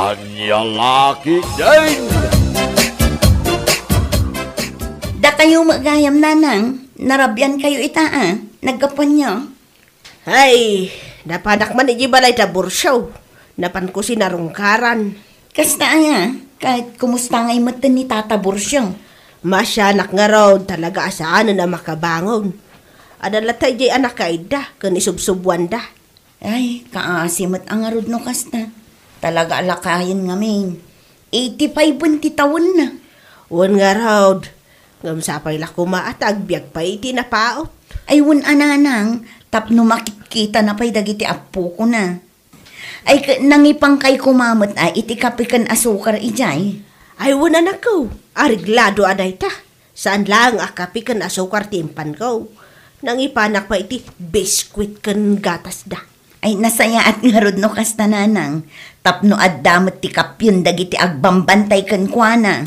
Kanyang laki din! Da kayo magayam nanang, narabyan kayo nagkapan niyo. Ay, napanak man iji balay da bursyaw. Napan ko sinarungkaran. Kasta kahit kumusta ngay matan ni Tata Bursyo. Masyanak nga raw talaga asaan na makabangon. Adalatay jay anak kaida, kan isubsubuan da. Ay, kaasimat ang arod no kasta. Talaga alakayin ngamin. 85 taon na. Wan nga raw, ngamsapay la kumaat, agbyag pa iti na paot. Ay, wan ananang, tapno makikita na pa'y dagiti apo ko na. Ay, nangipang kay kumamot iti kapikan asukar ijay. Ay, wan anak ko, ariglado aday ta. Saan lang akapikan asukar timpan ko. Nangipanak pa iti biskwit kan gatas da. Ay, nasaya at ngarod no kasta nanang. Tapno at damot ti kapyun dagiti agbambantay kan kuana.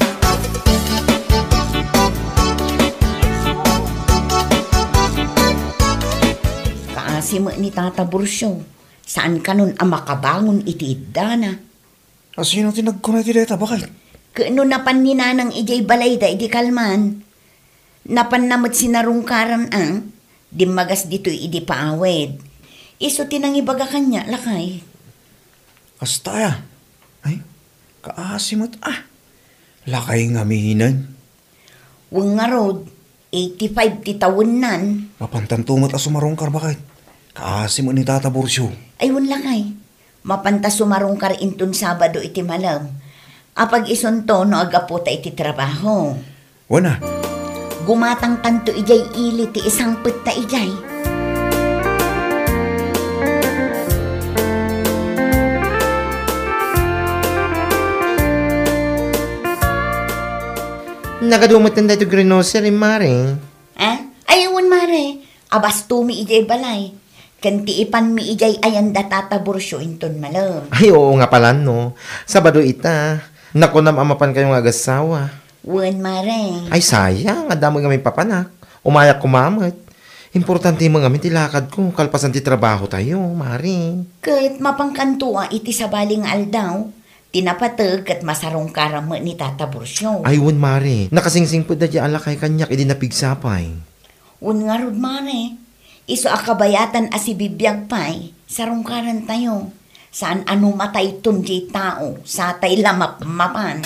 Kaasimo ni Tata Bursyo, saan ka nun ang makabangon iti idana? Sino tinagkunay ti deta? Bakit? Kano napan ni nanang ijay balay da iti kalman. Napan namot sinarungkaran di magas dito idi paawed. Iso tinangibaga kanya, lakay. Kastaya. Ay, kaasimot Lakay nga mihinan. Wang nga rod, 85 ti taon nan. Mapantantumot sumarungkar bakit? Kaasimot ni Tata Bursyo. Ay, wun lakay. Mapanta sumarungkar intun Sabado iti malam. Apag isunto no agaputa iti trabaho. Wana. Gumatang tanto ijay ili ti isang putta ijay. Nagadumot na ito grinosery, Mare. Ayawan, Mare. Abas tumi ijay balay. Kanti ipan mi ijay ayan da Tata Bursyo inton malam. Ay, oo nga pala, no. Sabado ita. Naku amapan kayong agasawa. Wan, Mare. Ay, sayang. Adamo nga may papanak. Umayak kumamot. Importante mo nga tilakad ko. Kalpasan ti trabaho tayo, Mare. Kahit mapangkantua iti sabaling aldaw, tinapatag at masarong karamo ni Tata Bursyo. Ay, wun, Mare. Nakasingsing po da di alakay kanyak, idi napigsapay. Wun nga rod, Mare. Iso akabayatan si bibiyag pay, sarungkaran tayo. Saan ano matay tunji tao, sa tay lamap mapan.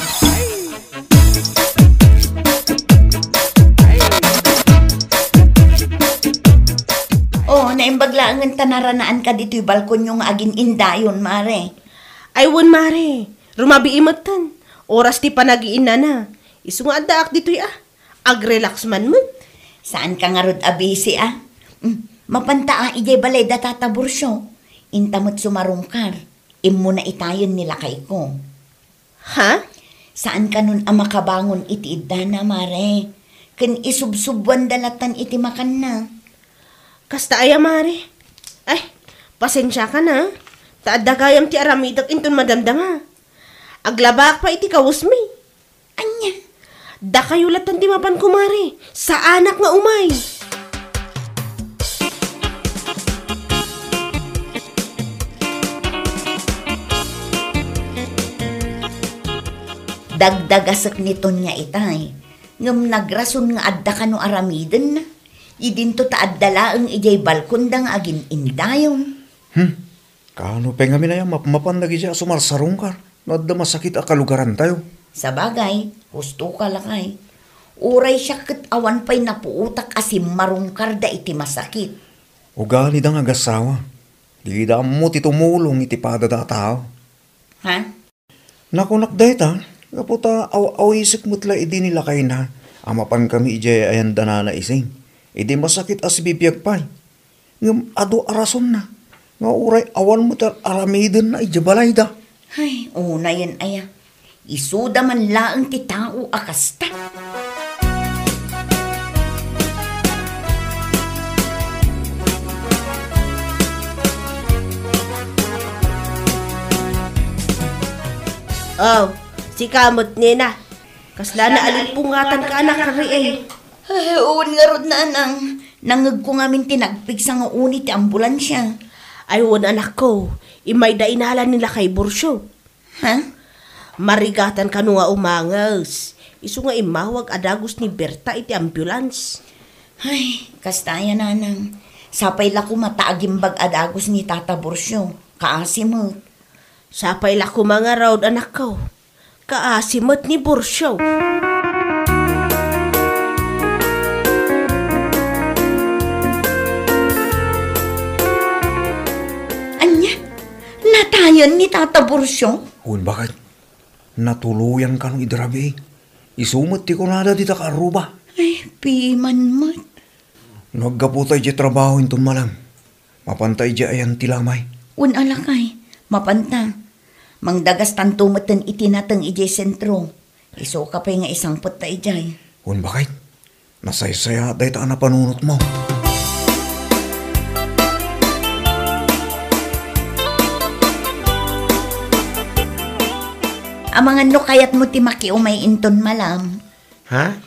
Naimbaglaangan tanaranaan ka dito'y balkon yung agin indayon, Mare. Ay, wun, Mare. Rumabi imatan. Oras ti panagiin na. Isu nga daak dito'y Ag-relax man mo. Saan ka nga rod abisi Mapantaa ijay balay da Tata Bursyo. Intamot sumarungkar. Imo na itayon nila kay ko. Ha? Saan ka nun ang makabangon iti idana, Mare? Kan isubsubuan dalatan iti makan na. Kasta aya, Mare. Ay, pasensya ka na. Taadda kayam ti aramidak inton madamdama. Aglabak pa iti kawusmi. Anya? Da kayo latan ti mapan ko, Mare. Sa anak nga umay. Dagdagasek niton nga itay. Ngam nagrason nga adda kano aramiden na. Idinto taaddala ang ijay balkon dang agin indayon. Kano pa nga minayang mapan lagi siya sumarsarungkar. Nadda masakit akalugaran tayo. Sa bagay, husto ka lakay. Uray siya kat awan pa'y napuutak asim marungkar da iti masakit. Ugali da nga gasawa. Di da mo ti tumulong iti pada da tao. Ha? Nakunak da ita. Kaputa awisik mutla idi nila kay na. Amapan kami ijay ayan da na ising. Idi masakit as bibiyag pa'y. Ngam ado arason na. Nga uray awan mo tar aramiden na ijabalay da. Ay, una yan aya. Isuda man laang ti tao akasta. Oh, si kamot nina. Kasla na alimpungatan ka anak kari eh. Ay, uwan nga rod na anang. Nangag ko ngamin tinagpig sa nga unit ambulansya. Ay, won anak ko. Imay da inahalan nila kay Bursyo. Ha? Marigatan ka no nga umangas. Isu nga imawag adagos ni Berta iti ambulance. Ay, kastaya nanang. Sapay la ko mataagimbag adagos ni Tata Borsyo. Kaasimot. Sapay la ko mga raod anak ko. Kaasimot ni Borsyo. Anya, natayan ni Tata Borsyo? Bakit? Natuluyan ka nung idrabi. Isumot ti ko nada di ta kaaruba. Ay, piman mat. Nagkaputay di trabaho intun malang. Mapantay di ayan tilamay. Alakay, mapanta. Mangdagas tantumatan itinatang ijay sentro. Iso ka pa nga isang pata ijay. Bakit? Nasaysaya day ta na panunot mo. Amangan no kayat mo ti makiumay inton malam. Ha?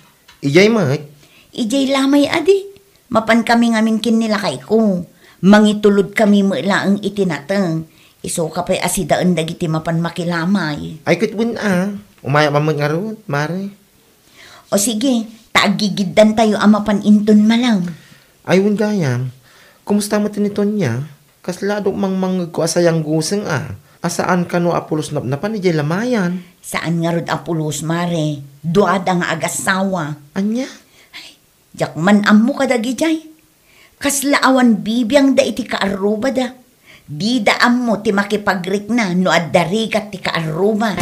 Ijay mat? Ijay lamay adi. Mapan kami ngamin kin nila kay ko. Mangitulod kami mula ang itinatang. Iso ka pa'y asidaan dagiti mapan makilamay. Ay kitwin umaya mamang aron, mare. O sige, taagigiddan tayo amapan inton malam. Ay gayam. Kumusta mo tiniton niya? Kaslado mang ko asayang guseng Asaan ka no apulos napan ijay lamayan? Saan nga rod apulos mare? Duada nga agasawa. Anya? Jakman ammo kadagi jay. Kaslaawan bibiyang da iti kaaruba da. Di da ammo ti makipagrik na no addarigat ti kaaruba.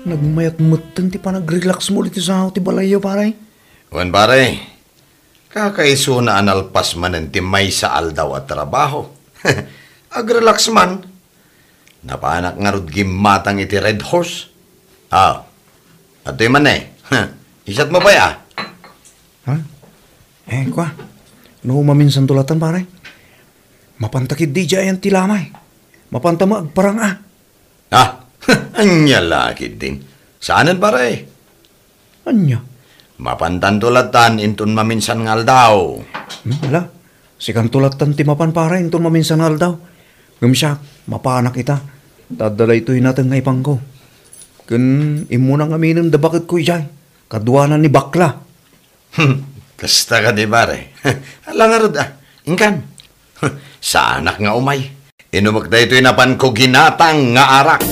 Nagmayat-mutan ti pa nag-relax mo ulit sa ti balayo paray. Wan pare, kakaiso na analpas man ang timay sa aldaw at trabaho. Ag-relax man. Napanak nga rod gimatang iti red horse. Ato'y man Isat mo ba ya? Ha? Kwa? No maminsan tulatan paray. Mapantakid di ayan tilamay. Mapanta mo agparang Anya lakid din. Saanan pare? Anya? Mapantan tulatan intun maminsan ngal daw. Wala. Sikan tulatan ti mapan paray intun maminsan ngal daw. Gumsya, mapanak ita. Tadala ito'y natin nga ipang ko. Kun imunang aminin da bakit ko ijay. Kaduanan ni bakla. Kasta ka di pare. Alang arod Ingkan. Sa anak nga umay. Inumagda ito'y napan ko ginatang nga arak.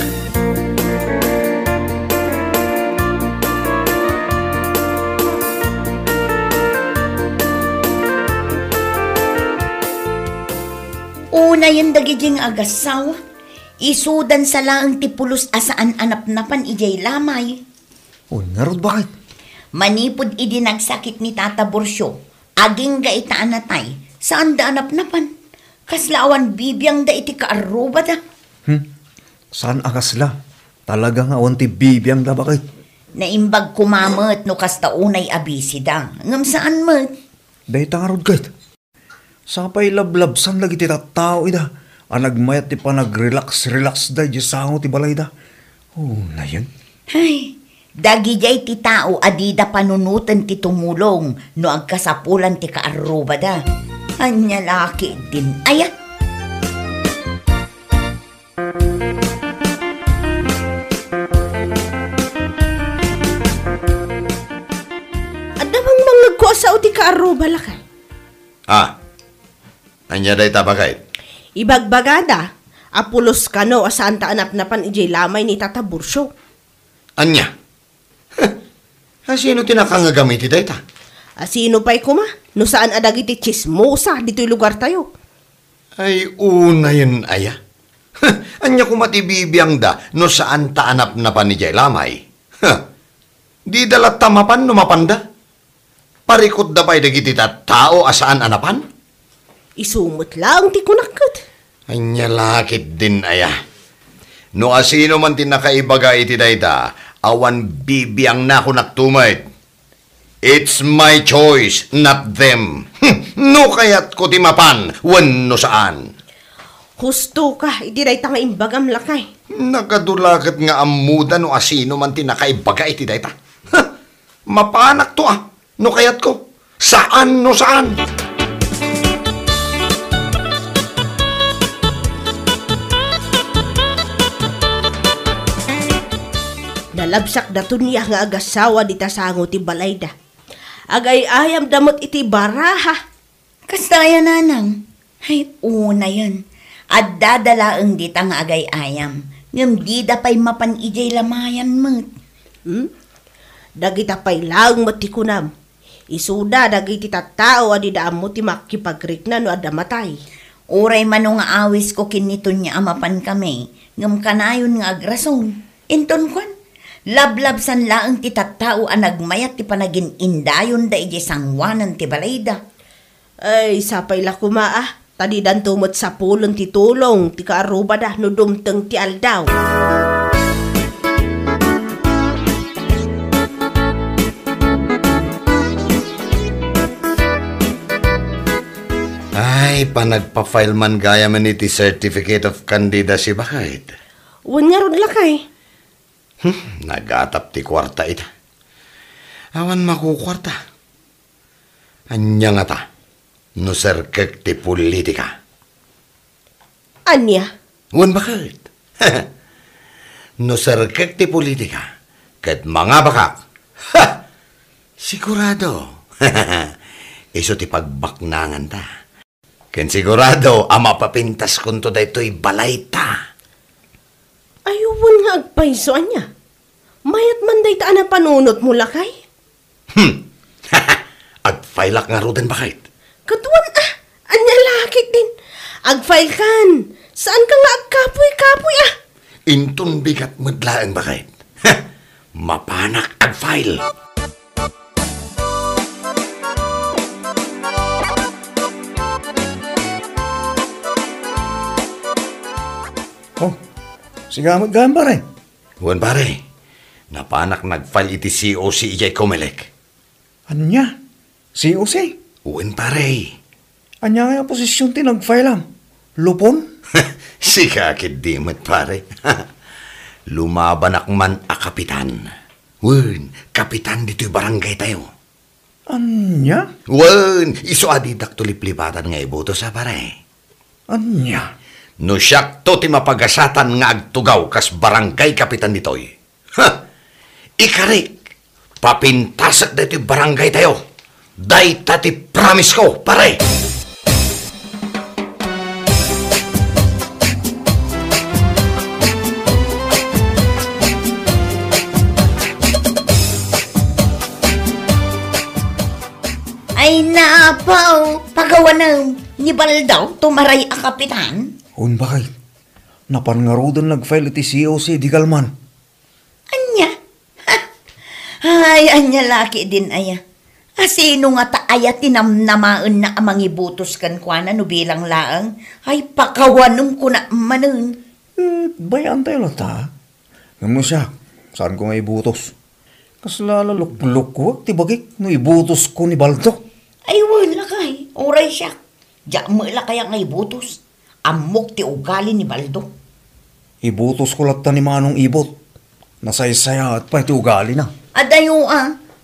Una yung dagijing agasaw. Isudan sa laang tipulos asaan anap-napan ijay lamay. Narod bakit? Manipod idinagsakit ni Tata Borsyo. Aging gaitaan na tay. Saan da anap-napan? Kaslaawan bibiyang da iti kaaruba da. Saan akasla? Talagang awan ti bibiyang da bakit? Naimbag kumamot no kasta unay abisi da. Ngam saan mat? Day tangarod kahit. Sapay lablabsan lagi ti tattao ida. Nagmayat ti pa nag-relax da di sango ti balay da. Na yun. Ay, dagi jay ti tao adida panunutan ti tumulong no agkasapulan ti kaaruba da. Anya laki din. Aya. Adamang nagkuasa o ti kaaruba laka. Anya day tabagay. Ibagbagada, apulos ka no asaan ta anap-napan ijay lamay ni Tata Borsyo. Anya? Sino tinakanggamit iti dayta? Sino pa'y kuma? No saan adag iti chismosa dito'y lugar tayo? Ay, una yun aya. Anya kumatibibiyang da no saan ta anap-napan ni jay lamay. Di dalat tamapan no mapanda. Parikot da pa'y dagiti tao asaan anapan? Isumot lang ti kunakot. Anya lakit din aya. No asino man tinakaibaga iti dayta, awan bibiyang na ako naktumait. It's my choice, not them. No kayat ko timapan, wano saan. Husto ka, iti day nga imbagam lakay. Nakadulakat nga amuda no asino man tinakaibaga iti dayta. Mapanak to no kayat ko. Saan no saan? Nalabsak da niya nga agasawa di tasango ti balayda. Agay ayam damot iti baraha. Kastaya nanang. Ay, una yan. At dadalaang dita nga agay ayam. Ngam di da pa'y mapan ijay lamayan mo. Dagita pa'y lang matikunam. Isuda dagiti tattao adi daan mo ti makipagrik na no ada matay. Uray man nga awis ko kinito niya amapan kami. Ngam kanayon nga agrason. Inton kwan. Lablab-san laang ti tattao ang nagmayat ti panagin indayon da ije sangwanan ti balayda. Ay, sapay la kumaa. Tadi dan tumot sa pulong ti tulong, ti kaaruba da no dumteng ti aldaw. Ay, panagpa-file man gaya man iti Certificate of Candidacy bakit? Uwan nga ron lakay. Nagatap ti kwarta ita. Awan makukwarta. Anya nga ta, no serkek ti politika. Anya? Uwan bakit? No serkek ti politika, ket mga bakak. Ha! Sigurado. Iso ti pagbaknangan ta. Ken sigurado, ama papintas kunto da ito'y balay ta. Ayuwan nga agpaiso anya. Mayat man day taan na panunot mo lakay. Agfailak nga roden bakit? Katuan anya lakit din. Agfile kan. Saan ka nga agkapoy-kapoy Intun bigat madlaan bakit? Mapanak agfile. Oh, siga maggambar eh. Uwan pare, napanak nagfile iti COC ijay Comelec. Anya? COC? Uwan pare. Anya nga posisyon ti nagfailam? Lupon? Sikakit di mat pare. Lumaban man a kapitan. Uwan, kapitan dito'y barangay tayo. Anya? Uwan, iso adidak tuliplipatan nga iboto sa pare. Anya? No siyak to ti mapagasatan nga agtugaw kas barangay kapitan ditoy. Ha! Ikarik, papintasak da ti barangay tayo. Day ta ti promise ko, pare! Ay naapaw, pagawa ng ni Baldaw tumaray a kapitan. Un bakit? Napangarudan nagfile iti COC di kalman. Anya? Ha? Ay, anya laki din aya. Asino nga taaya tinamnamaan na amang ibutos kan kwa na no bilang laang. Ay, pakawanong ko na manun. Bayan tayo lata. Ngam siya, saan ko nga ibutos? Kasla lalok-lok ko, ti bagik, no ibutos ko ni Baldo. Ay, wala kay. Oray siya. Diyan mo ila kaya nga ibutos. Amok ti ugali ni Baldo. Ibutos ko lata ni Manong Ibot. Nasaysaya at pa iti ugali na. Adayo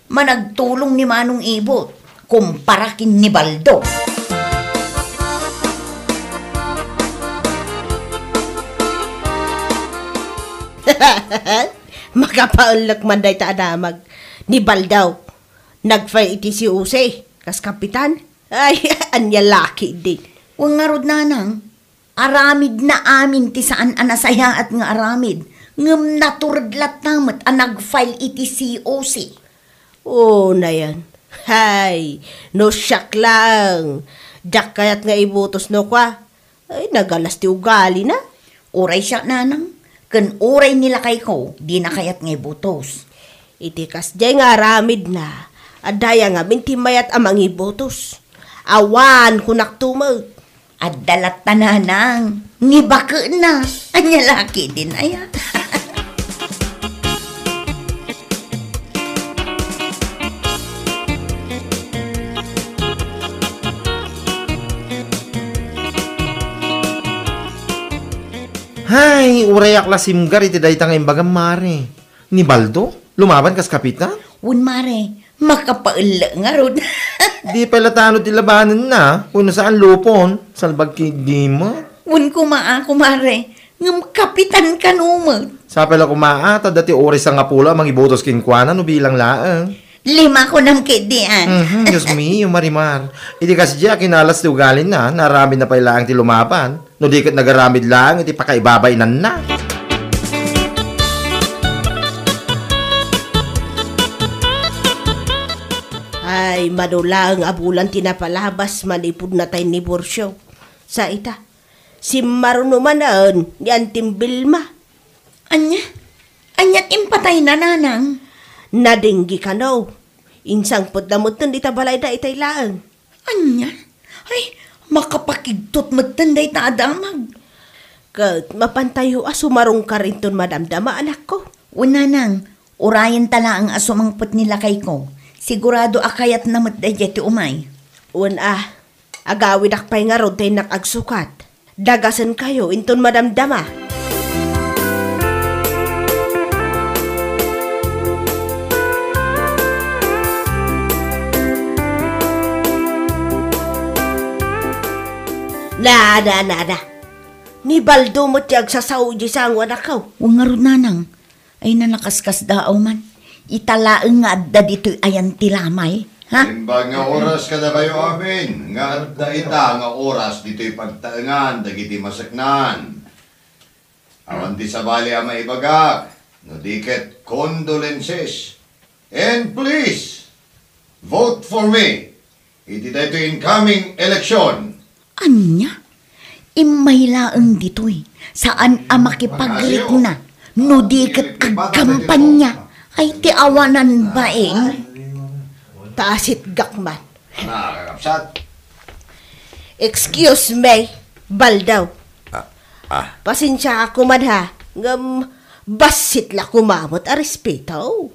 managtulong ni Manong Ibot. Kumparakin ni Baldo. Makapaunlak man day ta adamag. Ni Baldaw. Nagfile iti si Use. Kas kapitan. Ay, anya laki din. Wang nga rod nanang. Aramid na amin ti saan anasaya at nga aramid. Ngam naturudlat namat ang nag-file iti COC. Oo na yan. Hay, no siyak lang. Dak kayat nga ibutos no kwa. Ay, nagalas ti ugali na. Uray siya nanang. Kan uray nila kay ko, di na kayat nga ibutos. Itikas jay nga aramid na. Adaya nga mintimayat amang ibutos. Awan kunak tumag. At dalat tananang, ni baka na, anya laki din aya. Hay, urayak la simgar iti dayta nga imbagang mare. Ni Baldo, lumaban kas kapitan? Wun mare, makapaula nga rod. Di pala tano ti labanan na, kung saan lupon, salbag kay di mo. Wun kumare, ngam kapitan ka numag. Sapay lang kumaata, dati oras ang apula, mangibotos kinkwana, no bilang laang. 5 ko nam kidian. Diyos mio, Marimar. Iti kasi diya, kinalas ti ugalin na, naramid na pa ilaang ti lumaban. No di kat nagaramid lang, iti pakaibabainan na. Ay, manulang abulan tinapalabas manipod na tayo ni Borsyo. Sa ita, si marunumanaan ni Antim Bilma. Anyat impatay na nanang. Nadinggi ka no. Insang pudamot nun ita balay da itay laang. Anya? Ay, makapakigtot magtanday ta adamag. Kat mapantayo asumarong ka rin ton madamdama anak ko. Una nang, urayan tala ang asumangpot nila kay ko. Sigurado akayat na matdaya ti umay. Una, agawid akpay nga rod tayo nakagsukat. Dagasan kayo inton madamdama. Nada. Ni Baldo mo tiyag sa Saudi sa ang anak ko. Huwag nga ron nanang. Ay nanakaskas daaw man. Italaang nga adda dito'y ayan tilamay. Ha? Imbag nga oras ka na kayo amin. Nga adda ita nga oras dito'y pagtaangan, dagiti masaknan. Awan di sa bali ang maibagak. No diket condolences. And please, vote for me. Iti dito incoming election. Anya? Imaylaang dito'y. Saan ang makipagrit na? No diket kagkampanya. Ay ti awanan baeng. Taasit gakman. Nakakapsat. Excuse me, Baldaw. Ah. Pasensya ako man ha. Ngam, basit la kumamot a respeto.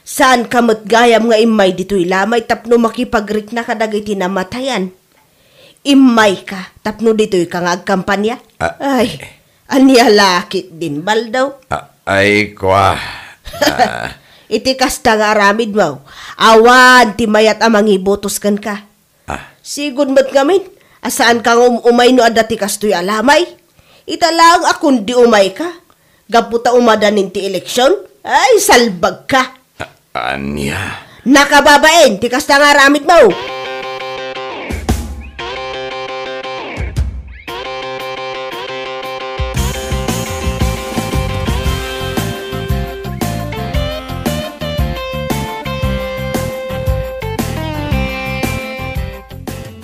Saan kamot gayam nga imay dito'y lamay tapno makipagrik na kadagay tinamatayan. Imay ka tapno dito'y kangag kampanya. Ay, anya lakit din, Baldaw. Ay, kwa. Iti kasta nga aramid mo. Awan, timayat amang ibotos kan ka. Sigod mo't ngamin, asaan kang umay no adati kastoy alamay? Italang akong di umay ka. Gaputa umadanin ti eleksyon? Ay, salbag ka. Anya? Nakababain, ti kasta nga aramid mo.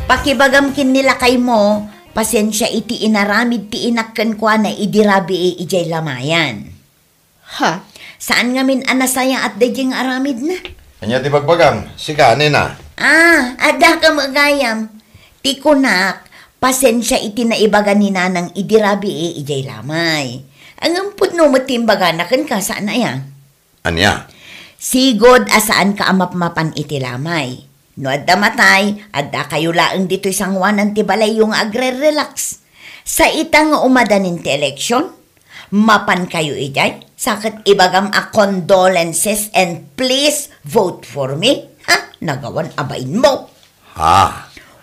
Pakibagamkin nila kay mo, pasensya iti inaramid ti inakkan kwa na idirabi ijay lamayan. Ha? Saan ngamin anasaya at dayjing aramid na? Anya ti bagbagam, sikanin na. Ada ka magayam. Ti kunak, pasensya iti naibaga ni nanang idirabi ijay lamay. Ang amput no matimbaga na ka saan na yan? Anya? Sigod asaan ka amapmapan iti lamay. No adda matay, adda kayo laang dito isang wanan ti balay yung agre-relax. Sa itang umadanin ti eleksyon, mapan kayo ijay, sakit ibagam a condolences and please vote for me. Ha? Nagawan abain mo.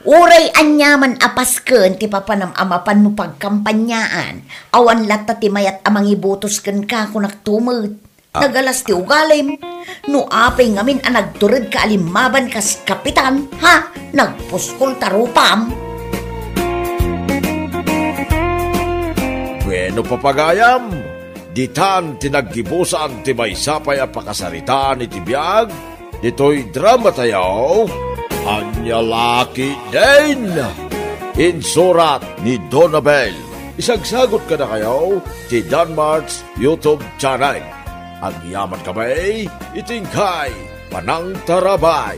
Uray anyaman apasken ti papanam amapan mo pagkampanyaan. Awan lata ti mayat amang ibotos ken ka kunak tumut. Nagalas ti ugalay mo. No apay ngamin ang nagturad ka alimaban kas kapitan, ha? Nagpuskol tarupam. Bueno papagayam, ditan tinaggibusan ti may sapay a pakasarita ni tibiyag, dito'y drama tayaw, anya laki din. Insurat ni Donabel, isagsagot ka na kayo ti Danmar's YouTube channel. Ang yaman kamay, itingkay, panang tarabay.